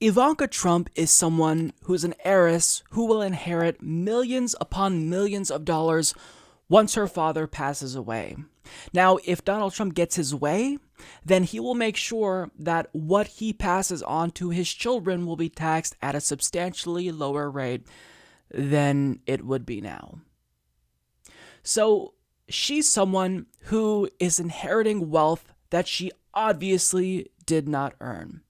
Ivanka Trump is someone who's an heiress who will inherit millions upon millions of dollars once her father passes away. Now, if Donald Trump gets his way, then he will make sure that what he passes on to his children will be taxed at a substantially lower rate than it would be now. So, she's someone who is inheriting wealth that she obviously did not earn.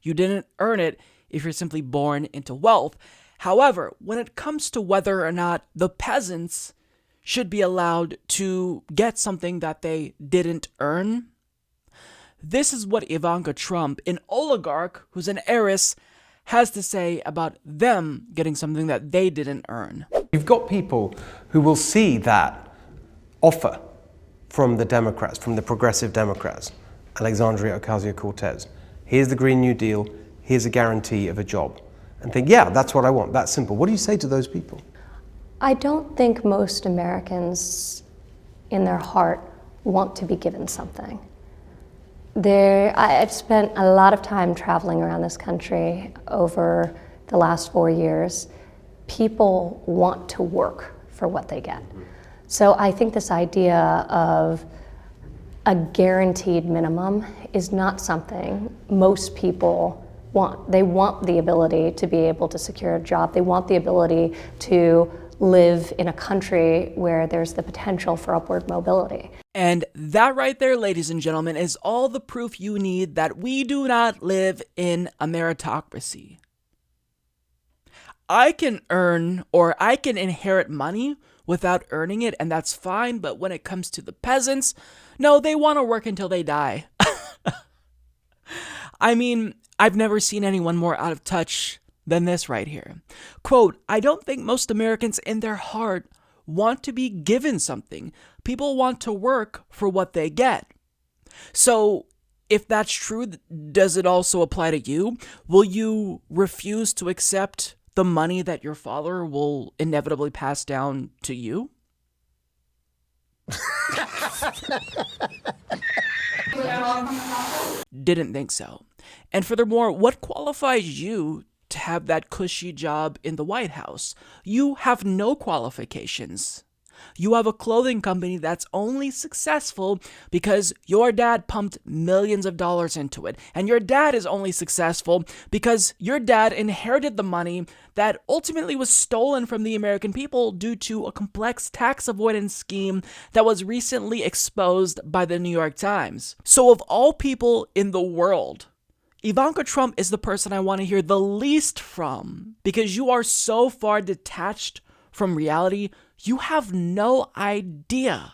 You didn't earn it if you're simply born into wealth. However, when it comes to whether or not the peasants should be allowed to get something that they didn't earn, this is what Ivanka Trump, an oligarch who's an heiress, has to say about them getting something that they didn't earn. You've got people who will see that offer from the Democrats, from the progressive Democrats, Alexandria Ocasio-Cortez. Here's the Green New Deal, here's a guarantee of a job. And think, yeah, that's what I want, that's simple. What do you say to those people? I don't think most Americans in their heart want to be given something. I've spent a lot of time traveling around this country over the last 4 years. People want to work for what they get. So I think this idea of a guaranteed minimum is not something most people want. They want the ability to be able to secure a job. They want the ability to live in a country where there's the potential for upward mobility. And that right there, ladies and gentlemen, is all the proof you need that we do not live in a meritocracy. I can earn or I can inherit money without earning it, and that's fine, but when it comes to the peasants, no, they want to work until they die. I mean, I've never seen anyone more out of touch than this right here. Quote, I don't think most Americans in their heart want to be given something. People want to work for what they get. So if that's true, does it also apply to you? Will you refuse to accept the money that your father will inevitably pass down to you? Didn't think so. And furthermore, what qualifies you to have that cushy job in the White House? You have no qualifications. You have a clothing company that's only successful because your dad pumped millions of dollars into it. And your dad is only successful because your dad inherited the money that ultimately was stolen from the American people due to a complex tax avoidance scheme that was recently exposed by the New York Times. So of all people in the world, Ivanka Trump is the person I want to hear the least from, because you are so far detached from reality. You have no idea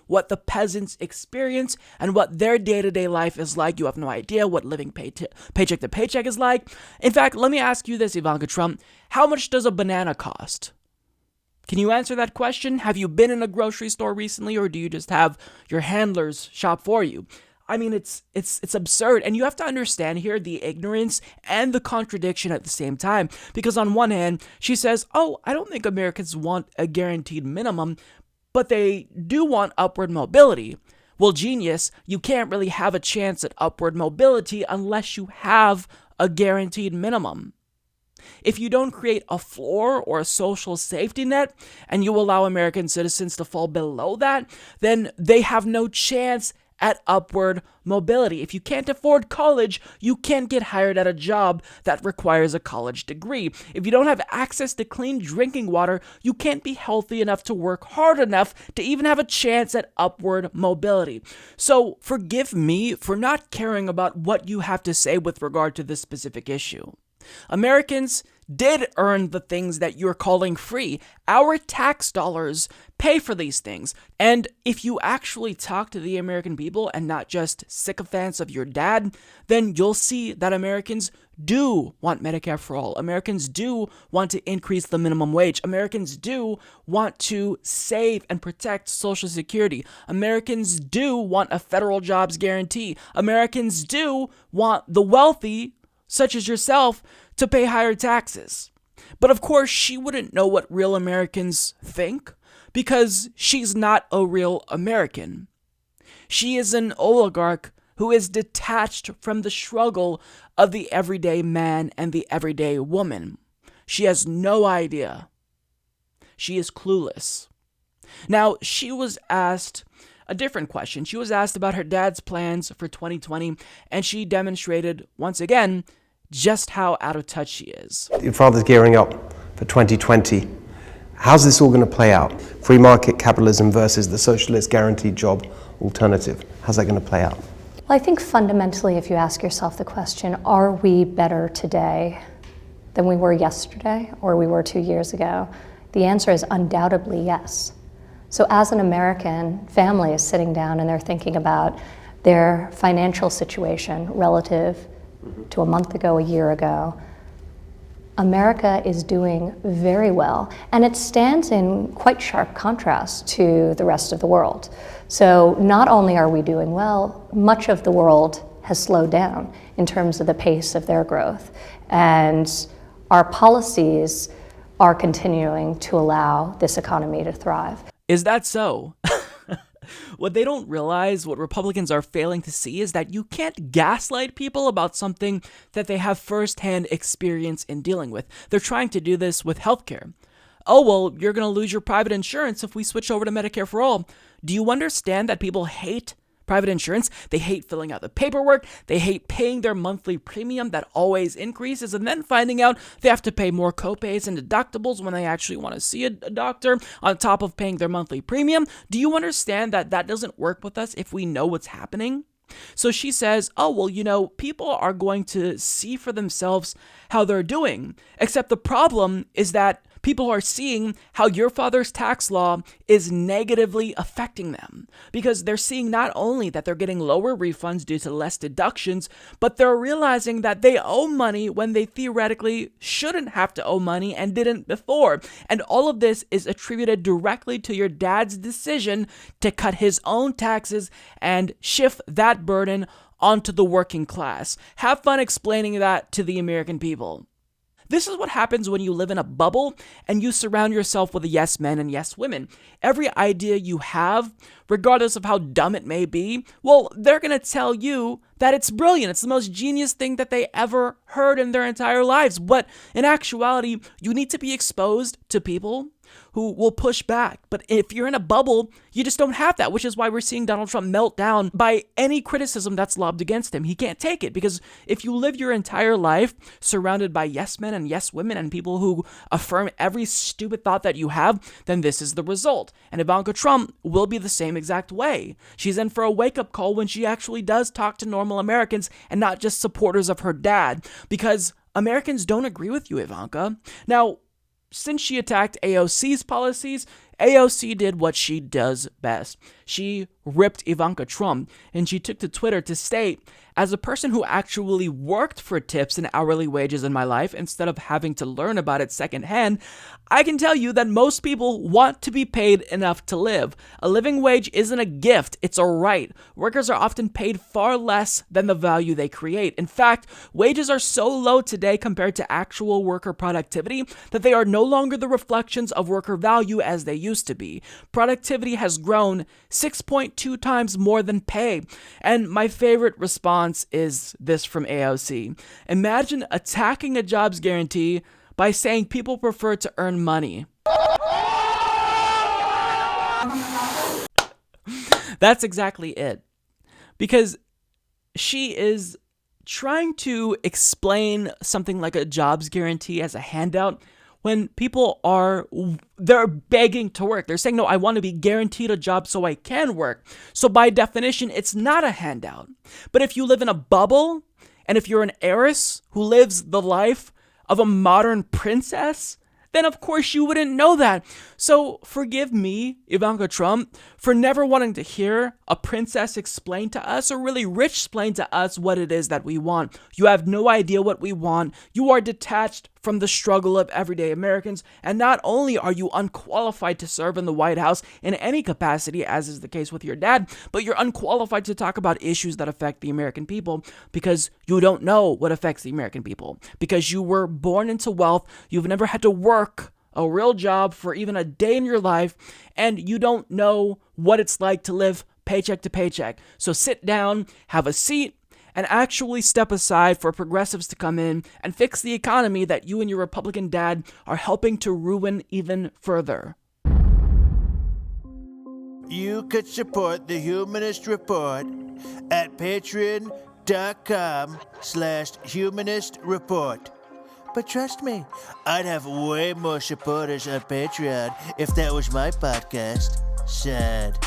what the peasants experience and what their day-to-day life is like. You have no idea what living paycheck to paycheck is like. In fact, let me ask you this, Ivanka Trump. How much does a banana cost? Can you answer that question? Have you been in a grocery store recently, or do you just have your handlers shop for you? I mean, it's absurd. And you have to understand here the ignorance and the contradiction at the same time. Because on one hand, she says, oh, I don't think Americans want a guaranteed minimum, but they do want upward mobility. Well, genius, you can't really have a chance at upward mobility unless you have a guaranteed minimum. If you don't create a floor or a social safety net, and you allow American citizens to fall below that, then they have no chance at upward mobility. If you can't afford college, you can't get hired at a job that requires a college degree. If you don't have access to clean drinking water, you can't be healthy enough to work hard enough to even have a chance at upward mobility. So forgive me for not caring about what you have to say with regard to this specific issue. Americans did earn the things that you're calling free. Our tax dollars pay for these things. And if you actually talk to the American people and not just sycophants of your dad, then you'll see that Americans do want Medicare for all. Americans do want to increase the minimum wage. Americans do want to save and protect Social Security. Americans do want a federal jobs guarantee. Americans do want the wealthy, such as yourself, to pay higher taxes. But of course, she wouldn't know what real Americans think because she's not a real American. She is an oligarch who is detached from the struggle of the everyday man and the everyday woman. She has no idea. She is clueless. Now, she was asked a different question. She was asked about her dad's plans for 2020, and she demonstrated, once again, just how out of touch she is. Your father's gearing up for 2020. How's this all going to play out? Free market capitalism versus the socialist guaranteed job alternative. How's that going to play out? Well, I think fundamentally, if you ask yourself the question, are we better today than we were yesterday or we were 2 years ago? The answer is undoubtedly yes. So as an American family is sitting down and they're thinking about their financial situation relative to a month ago, a year ago, America is doing very well, and it stands in quite sharp contrast to the rest of the world. So not only are we doing well, much of the world has slowed down in terms of the pace of their growth, and our policies are continuing to allow this economy to thrive. Is that so? What they don't realize, what Republicans are failing to see, is that you can't gaslight people about something that they have firsthand experience in dealing with. They're trying to do this with healthcare. Oh, well, you're going to lose your private insurance if we switch over to Medicare for all. Do you understand that people hate private insurance? They hate filling out the paperwork. They hate paying their monthly premium that always increases, and then finding out they have to pay more copays and deductibles when they actually want to see a doctor on top of paying their monthly premium. Do you understand that that doesn't work with us if we know what's happening? So she says, oh, well, people are going to see for themselves how they're doing. Except the problem is that people are seeing how your father's tax law is negatively affecting them, because they're seeing not only that they're getting lower refunds due to less deductions, but they're realizing that they owe money when they theoretically shouldn't have to owe money and didn't before. And all of this is attributed directly to your dad's decision to cut his own taxes and shift that burden onto the working class. Have fun explaining that to the American people. This is what happens when you live in a bubble and you surround yourself with yes men and yes women. Every idea you have, regardless of how dumb it may be, well, they're going to tell you that it's brilliant. It's the most genius thing that they ever heard in their entire lives. But in actuality, you need to be exposed to people who will push back. But if you're in a bubble, you just don't have that, which is why we're seeing Donald Trump melt down by any criticism that's lobbed against him. He can't take it, because if you live your entire life surrounded by yes men and yes women and people who affirm every stupid thought that you have, then this is the result. And Ivanka Trump will be the same exact way. She's in for a wake-up call when she actually does talk to normal Americans and not just supporters of her dad, because Americans don't agree with you, Ivanka. Now, since she attacked AOC's policies, AOC did what she does best. She ripped Ivanka Trump, and she took to Twitter to state, as a person who actually worked for tips and hourly wages in my life instead of having to learn about it secondhand, I can tell you that most people want to be paid enough to live. A living wage isn't a gift, it's a right. Workers are often paid far less than the value they create. In fact, wages are so low today compared to actual worker productivity that they are no longer the reflections of worker value as they used to be. Productivity has grown 6.2 times more than pay. And my favorite response is this from AOC. Imagine attacking a jobs guarantee by saying people prefer to earn money. That's exactly it. Because she is trying to explain something like a jobs guarantee as a handout when people they're begging to work. They're saying, no, I want to be guaranteed a job so I can work. So by definition, it's not a handout. But if you live in a bubble, and if you're an heiress who lives the life of a modern princess, then of course you wouldn't know that. So forgive me, Ivanka Trump, for never wanting to hear a princess explain to us, or really Richsplain to us, what it is that we want. You have no idea what we want. You are detached from the struggle of everyday Americans, and not only are you unqualified to serve in the White House in any capacity, as is the case with your dad, but you're unqualified to talk about issues that affect the American people, because you don't know what affects the American people, because you were born into wealth, you've never had to work a real job for even a day in your life, and you don't know what it's like to live paycheck to paycheck. So sit down, have a seat, and actually step aside for progressives to come in and fix the economy that you and your Republican dad are helping to ruin even further. You could support the Humanist Report at patreon.com/Humanist Report. But trust me, I'd have way more supporters on Patreon if that was my podcast. Sad.